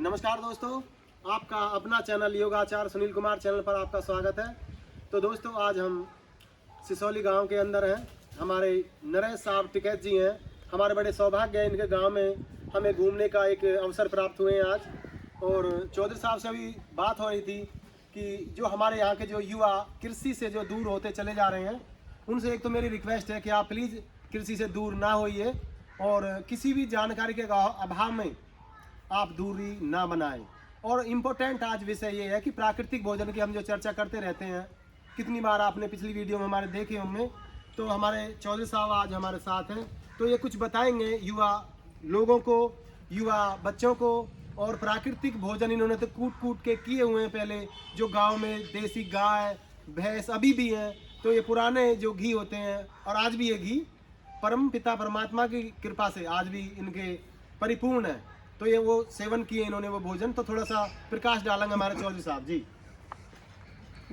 नमस्कार दोस्तों, आपका अपना चैनल योगाचार सुनील कुमार चैनल पर आपका स्वागत है। तो दोस्तों, आज हम सिसौली गांव के अंदर हैं। हमारे नरेश साहब टिकैत जी हैं। हमारे बड़े सौभाग्य है, इनके गांव में हमें घूमने का एक अवसर प्राप्त हुए हैं आज। और चौधरी साहब से अभी बात हो रही थी कि जो हमारे यहाँ के जो युवा कृषि से जो दूर होते चले जा रहे हैं, उनसे एक तो मेरी रिक्वेस्ट है कि आप प्लीज़ कृषि से दूर ना होइए और किसी भी जानकारी के अभाव में आप दूरी ना बनाएं। और इम्पोर्टेंट आज विषय ये है कि प्राकृतिक भोजन की हम जो चर्चा करते रहते हैं, कितनी बार आपने पिछली वीडियो में हमारे देखे होंगे। तो हमारे चौधरी साहब आज हमारे साथ हैं, तो ये कुछ बताएंगे युवा लोगों को, युवा बच्चों को। और प्राकृतिक भोजन इन्होंने तो कूट कूट के किए हुए हैं पहले, जो गांव में देसी गाय भैंस अभी भी हैं। तो ये पुराने जो घी होते हैं, और आज भी ये घी परम पिता परमात्मा की कृपा से आज भी इनके परिपूर्ण है। तो ये वो सेवन किए इन्होंने वो भोजन। तो थोड़ा सा प्रकाश डालेंगे हमारे चौधरी साहब जी।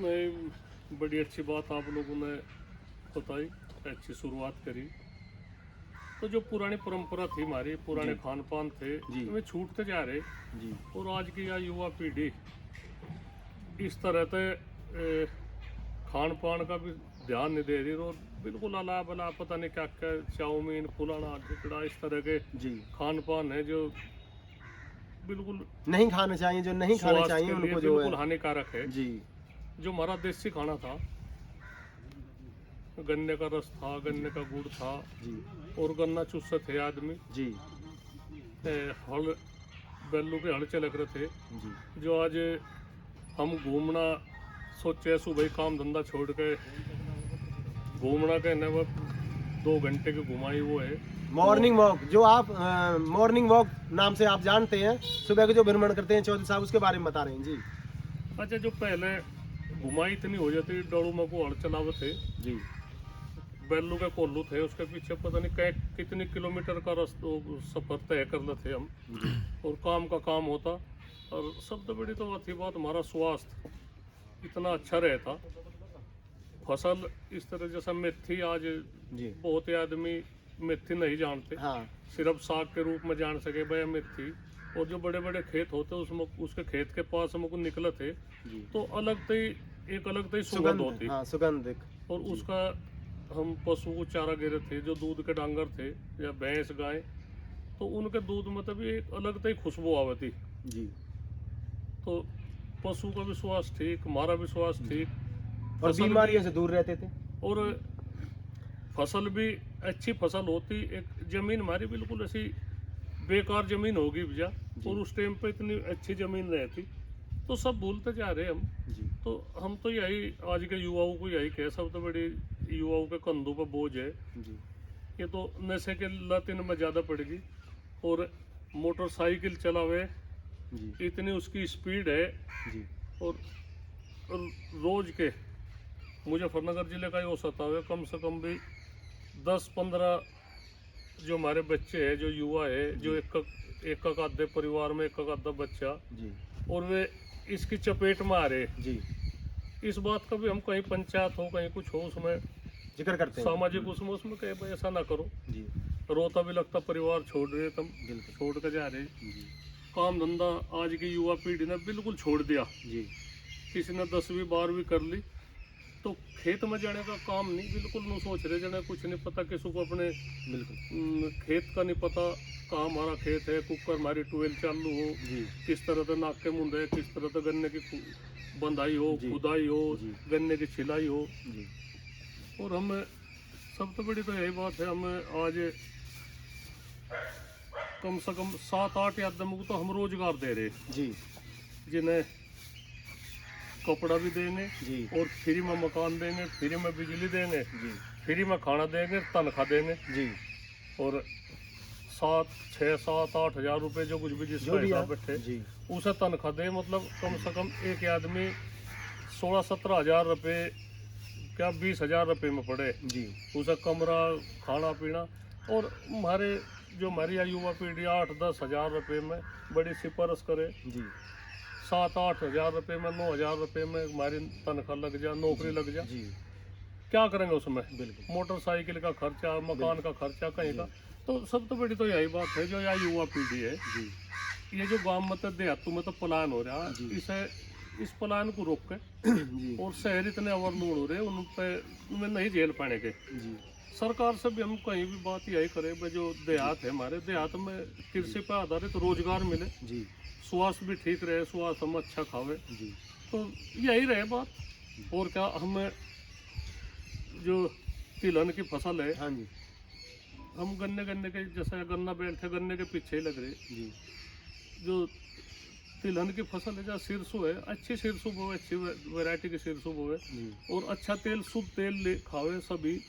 नहीं, बड़ी अच्छी बात आप लोगों ने बताई, अच्छी शुरुआत करी। तो जो पुरानी परंपरा थी हमारी, पुराने खान पान थे, वे छूटते जा रहे जी। और आज की यह युवा पीढ़ी इस तरह से खान पान का भी ध्यान नहीं दे रही, और बिल्कुल अला बला पता नहीं क्या क्या चाउमीन फुलाना ढिकड़ा इस तरह के जी खान पान है जो बिल्कुल नहीं खाने चाहिए, जो नहीं खाने चाहिए उनको जो बिल्कुल हानिकारक है जी। जो हमारा देसी खाना था, गन्ने का रस था, गन्ने का गुड़ था जी, और गन्ना चूसते थे आदमी जी। हल बैलों के हल चलक रहे थे जी। जो आज हम घूमना सोचे, सुबह काम धंधा छोड़ के घूमना कहने वो 2 घंटे की घुमाई वो है मॉर्निंग वॉक, जो आप मॉर्निंग वॉक नाम से आप जानते हैं, सुबह के जो भ्रमण करते हैं चौधरी साहब, उसके बारे में बता रहे हैं जी। अच्छा, जो पहले घुमाई इतनी हो जाती, डोड़ू में को हड़ चलावे थे जी, बैलू के कोल्लू थे, उसके पीछे पता नहीं कितनी किलोमीटर का सफर तय कर लेते हम, और काम का काम होता। और सबसे बड़ी तो थी बात, हमारा स्वास्थ्य इतना अच्छा रहता। फसल इस तरह जैसा मेथी, आज जी बहुत ही आदमी मेथी नहीं जानते, हाँ। सिर्फ साग के रूप में जान सके भाई मेथी। और जो बड़े बड़े खेत होते उसमें, उसके खेत के पास हमको निकले थे तो अलग ही एक अलग ही सुगंध होती, हाँ, सुगंध। और उसका हम पशु को चारा गिरे थे, जो दूध के डांगर थे या भैंस गाय, तो उनके दूध में तभी एक अलग ही खुशबू आवे थी जी। तो पशु का भी स्वास्थ्य ठीक, हमारा भी स्वास्थ्य ठीक, और बीमारियों से दूर रहते थे। और फसल भी अच्छी फसल होती। एक जमीन हमारी बिल्कुल ऐसी बेकार जमीन होगी भैया, और उस टाइम पे इतनी अच्छी जमीन रहती। तो सब भूलते जा रहे हम जी। तो हम तो यही आज के युवाओं को यही कहे, सब तो बड़ी युवाओं के कंधों पर बोझ है जी। ये तो नशे के लत इनमें ज़्यादा पड़ेगी, और मोटरसाइकिल चलावे जी, इतनी उसकी स्पीड है जी। और रोज के मुजफ्फरनगर जिले का ये सतावे कम से कम भी 10-15 जो हमारे बच्चे हैं, जो युवा है, जो एक आधे परिवार में एक आधा बच्चा जी, और वे इसकी चपेट में आ रहे जी। इस बात का भी हम कहीं पंचायत हो, कहीं कुछ हो, उसमें जिक्र करते हैं, सामाजिक उसमें कहे भाई ऐसा ना करो जी। रोता भी लगता, परिवार छोड़ रहे, तुम छोड़ कर जा रहे जी। काम धंधा आज की युवा पीढ़ी ने बिल्कुल छोड़ दिया जी। किसी ने 10वीं 12वीं कर ली, तो खेत में जाने का काम नहीं, बिल्कुल नहीं सोच रहे जाने, कुछ नहीं पता किसी को अपने बिल्कुल खेत का नहीं पता, कहाँ हमारा खेत है, कुकर हमारी ट्यूबवेल चालू हो जी, किस तरह से नाके मुंडे, किस तरह से गन्ने की बंधाई हो, खुदाई हो, गन्ने की छिलाई हो जी। और हमें सबसे बड़ी तो यही बात है, हमें आज कम से कम 7-8 आदमी को तो हम रोजगार दे रहे जी, जिन्हें कपड़ा भी देंगे जी, और फ्री में मकान देंगे, फ्री में बिजली देंगे जी, फ्री में खाना देंगे, तनख्वाह देंगे जी। और 6-7-8 हज़ार रुपये जो कुछ भी जिसका हिसाब बैठे जी, उसे तनख्वाह दे, मतलब कम से कम एक आदमी 16-17 हज़ार रुपये, क्या 20 हज़ार रुपये में पड़े जी। उसे कमरा, खाना पीना। और हमारी युवा पीढ़ी 8-10 हज़ार रुपये में बड़ी सिफारिश करे जी, 7-8 हज़ार रुपये में, 9 हज़ार रुपये में हमारी तनख्वाह लग जा, नौकरी लग जा जी। क्या करेंगे उसमें? बिल्कुल मोटरसाइकिल का खर्चा, मकान का खर्चा कहीं का। तो सब तो बड़ी तो यही बात है, जो यह युवा पीढ़ी है जी, ये जो गांव में तो देहातों में तो पलायन हो रहा जी। है, इस पलायन को रोक के जी और शहर इतने ओवरलोड हो रहे हैं, उन पे उनमें नहीं झेल पाने के। जी सरकार से भी हम कहीं भी बात यही करें भाई, जो देहात है हमारे देहात में कृषि पर आधारित रोजगार मिले, जी स्वास्थ्य भी ठीक रहे, स्वास्थ्य हम अच्छा खावे, जी तो यही रहे बात। और क्या, हमें जो तिलहन की फसल है, हाँ जी हम गन्ने के जैसे गन्ना बेल थे, गन्ने के पीछे ही लग रहे। जी जो तिलहन की फसल है, जहाँ सिरसों है, अच्छी सिरसों बोए, अच्छी वैरायटी की सिरसों बोए जी और अच्छा तेल, शुद्ध तेल ले खावे सभी।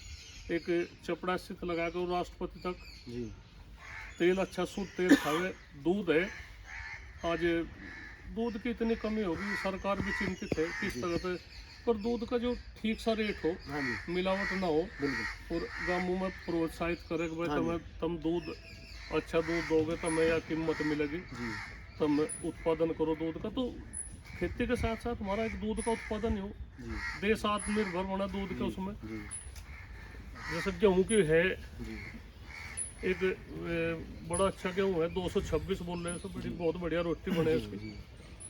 एक चपड़ा स्थित लगा कर राष्ट्रपति तक जी तेल, अच्छा शुद्ध तेल खावे। दूध है, आज दूध की इतनी कमी होगी, सरकार भी चिंतित है किस तरह से, पर दूध का जो ठीक सा रेट हो, हाँ जी मिलावट ना हो, बिल्कुल और गाँवों में प्रोत्साहित करे कि भाई हाँ जी। तुम दूध अच्छा दूध दोगे तो मैं यह कीमत मिलेगी, जी तुम उत्पादन करो दूध का। तो खेती के साथ साथ हमारा एक दूध का उत्पादन ही हो, जी देश आत्मनिर्भर बना दूध के उसमें। जी जैसे गेहूँ की है, जी एक बड़ा अच्छा गेहूँ है, 226 बोल रहे हैं, सब बड़ी बहुत बढ़िया रोटी बने उसकी। जी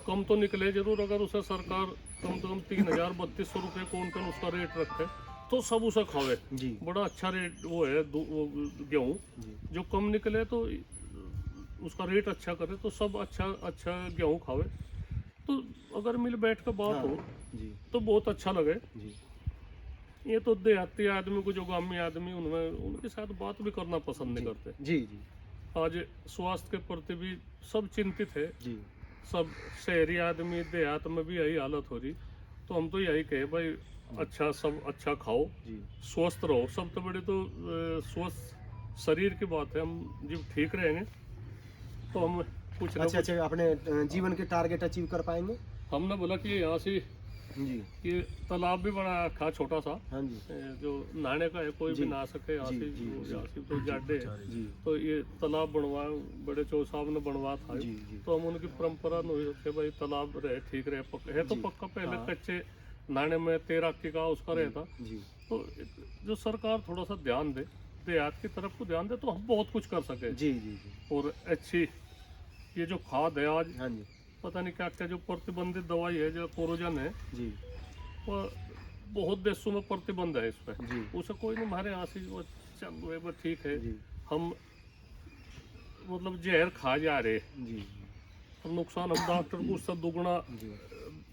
कम तो निकले जरूर, अगर उसे सरकार कम से कम 3032 रुपये क्विंटल उसका रेट रखे तो सब उसे खावे। जी बड़ा अच्छा रेट वो है वो गेहूँ। जी जो कम निकले तो उसका रेट अच्छा करे तो सब अच्छा अच्छा गेहूँ खावे। तो अगर मिल बैठ कर बात हाँ हो जी तो बहुत अच्छा लगे। जी ये तो देहाती आदमी को, जो गाँवी आदमी, उनमें उनके साथ बात भी करना पसंद नहीं करते। जी जी आज स्वास्थ्य के प्रति भी सब चिंतित है, जी सब शहरी आदमी, देहात में भी यही हालत हो रही। तो हम तो यही कहे भाई, अच्छा सब अच्छा खाओ, जी स्वस्थ रहो। सब तो बड़े तो स्वस्थ शरीर की बात है। हम जब ठीक रहेंगे तो हम कुछ ना अच्छा कुछ। अच्छा अपने जीवन के टारगेट अचीव कर पाएंगे। हमने बोला कि यहाँ से जी ये तालाब भी बना रखा छोटा सा, हाँ जी जो नहाने का है, कोई जी, भी नहा सके यहाँ जी, से, जी, जी, यहाँ से तो जाडे है। जी तो ये तालाब बनवाया, बड़े चौधरी साहब ने बनवा था। जी जी तो हम उनकी परंपरा नहीं होते भाई, तालाब रहे ठीक रहे, पक्का है तो जी, पक्का। पहले हाँ। कच्चे नहाने में तैराकी का उसका रहता। जी तो जो सरकार थोड़ा सा ध्यान दे, देहात की तरफ को ध्यान दे, तो हम बहुत कुछ कर सके। जी जी जी और अच्छी ये जो खाद है, आज हाँ जी पता नहीं क्या क्या जो प्रतिबंधित दवाई है, जो कोरोजन है, जी वो बहुत देशों में प्रतिबंध है इस पर। जी उसे कोई नहीं, हमारे यहाँ से वो चल रहे, बस ठीक है। जी हम मतलब जहर खा जा रहे, जी और नुकसान हम डॉक्टर को उससे जी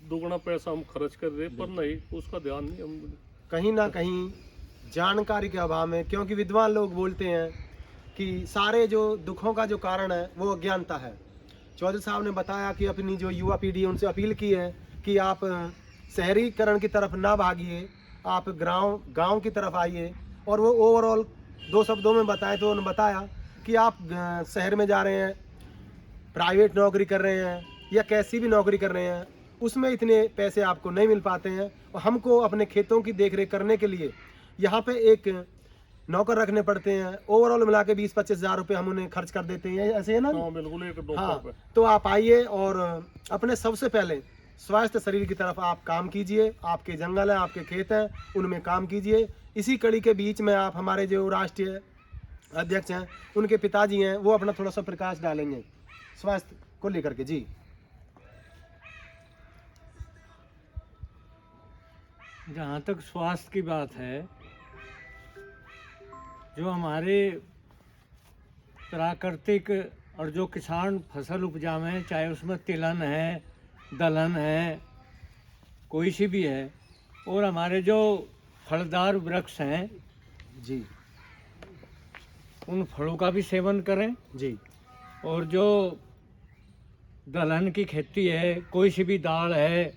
दुगना पैसा हम खर्च कर रहे, पर नहीं, उसका ध्यान नहीं हम। कहीं ना कहीं जानकारी के अभाव में, क्योंकि विद्वान लोग बोलते हैं कि सारे जो दुखों का जो कारण है वो अज्ञानता है। चौधरी साहब ने बताया कि अपनी जो युवा पीढ़ी है उनसे अपील की है कि आप शहरीकरण की तरफ ना भागिए, आप गांव की तरफ आइए। और वो ओवरऑल 2 शब्दों में बताए तो उन्होंने बताया कि आप शहर में जा रहे हैं, प्राइवेट नौकरी कर रहे हैं या कैसी भी नौकरी कर रहे हैं, उसमें इतने पैसे आपको नहीं मिल पाते हैं, और हमको अपने खेतों की देखरेख करने के लिए यहाँ पे एक नौकर रखने पड़ते हैं। ओवरऑल मिला के 20-25 हज़ार रुपये हम उन्हें खर्च कर देते हैं, ऐसे है ना। हाँ बिल्कुल, एक दो हाँ, पे। तो आप आइए और अपने सबसे पहले स्वास्थ्य शरीर की तरफ आप काम कीजिए। आपके जंगल हैं, आपके खेत हैं, उनमें काम कीजिए। इसी कड़ी के बीच में आप हमारे जो राष्ट्रीय अध्यक्ष हैं, उनके पिताजी हैं, वो अपना थोड़ा सा प्रकाश डालेंगे स्वास्थ्य को लेकर के। जी जहाँ तक स्वास्थ्य की बात है, जो हमारे प्राकृतिक और जो किसान फसल उपजावे, चाहे उसमें तिलहन है, दलहन है, कोई सी भी है, और हमारे जो फलदार वृक्ष हैं, जी उन फलों का भी सेवन करें। जी और जो दलहन की खेती है, कोई सी भी दाल है,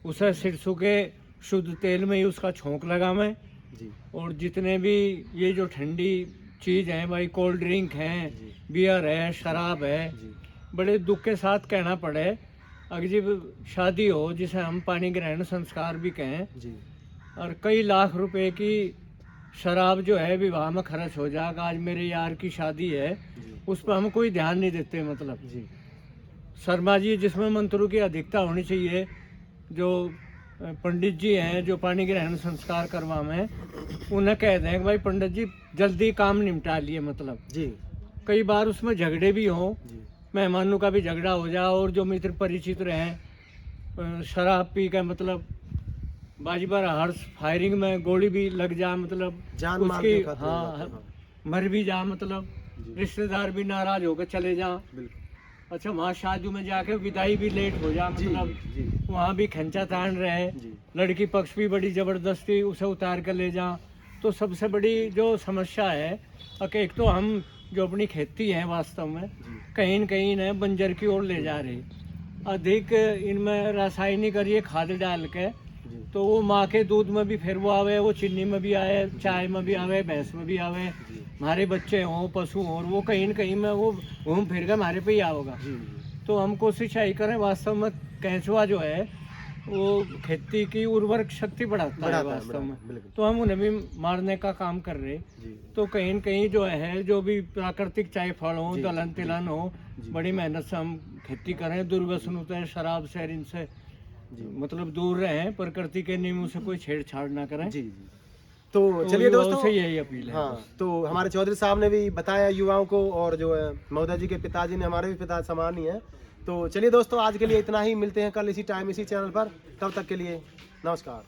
उसे सिरसों के शुद्ध तेल में ही उसका छोंक लगावें। जी और जितने भी ये जो ठंडी चीज़ हैं भाई, कोल्ड ड्रिंक हैं, जी बियर है, शराब है, जी बड़े दुख के साथ कहना पड़े, अगर जब शादी हो, जिसे हम पानी ग्रहण संस्कार भी कहें, जी और कई लाख रुपए की शराब जो है विवाह में खर्च हो जाएगा। आज मेरे यार की शादी है, जी उस पर हम कोई ध्यान नहीं देते। मतलब जी शर्मा जी, जिसमें मंत्रों की अधिकता होनी चाहिए, जो पंडित जी हैं जो पानी ग्रहण संस्कार करवाएं, उन्हें कह दें कि भाई पंडित जी जल्दी काम निपटा लिए। मतलब जी कई बार उसमें झगड़े भी हों, जी मेहमानों का भी झगड़ा हो जाए, और जो मित्र परिचित रहे शराब पी के मतलब बाजी बार हर फायरिंग में गोली भी लग जा, मतलब जान माल उसकी के खातिर हो जाते हाँ हैं, हाँ। मर भी जा, मतलब जी। रिश्तेदार भी नाराज होकर चले जा। बिल्कुल। अच्छा वहाँ शादी में जाके विदाई भी लेट हो जा, जी मतलब जी वहाँ भी खंचा तान रहे, जी लड़की पक्ष भी बड़ी ज़बरदस्ती उसे उतार कर ले जा। तो सबसे बड़ी जो समस्या है कि एक तो हम जो अपनी खेती है वास्तव में जी कहीं न कहीं न बंजर की ओर ले जा रहे, अधिक इनमें रासायनिक और ये खाद डाल के, जी तो वो माँ के दूध में भी फिर वो आवे, वो चीनी में भी आए, चाय में भी आवे, भैंस में भी आवे, जी हमारे बच्चे हों पशु हों, और वो कहीं न कहीं में वो घूम फिर के हमारे पे ही आओगा। जी जी तो हम कोशिश यही करें, वास्तव में केंचुआ जो है वो खेती की उर्वरक शक्ति बढ़ाता है वास्तव में, बिल्कुल। तो हम उन्हें भी मारने का काम कर रहे। जी तो कहीं न कहीं जो है जो भी प्राकृतिक चाहे फल हो, जी, दलहन जी, तिलहन हो, जी। बड़ी मेहनत से हम खेती करें, दुर्व्यसनों शराब से इनसे जी मतलब दूर रहें, प्रकृति के नियमों से कोई छेड़छाड़ ना करें। जी जी तो तो चलिए युवाओं दोस्तों, से यही अपील है। हाँ, तो हमारे चौधरी साहब ने भी बताया युवाओं को, और जो है महोदय जी के पिताजी ने हमारे भी पिता समान ही है। तो चलिए दोस्तों, आज के लिए इतना ही, मिलते हैं कल इसी टाइम इसी चैनल पर, तब तक के लिए नमस्कार।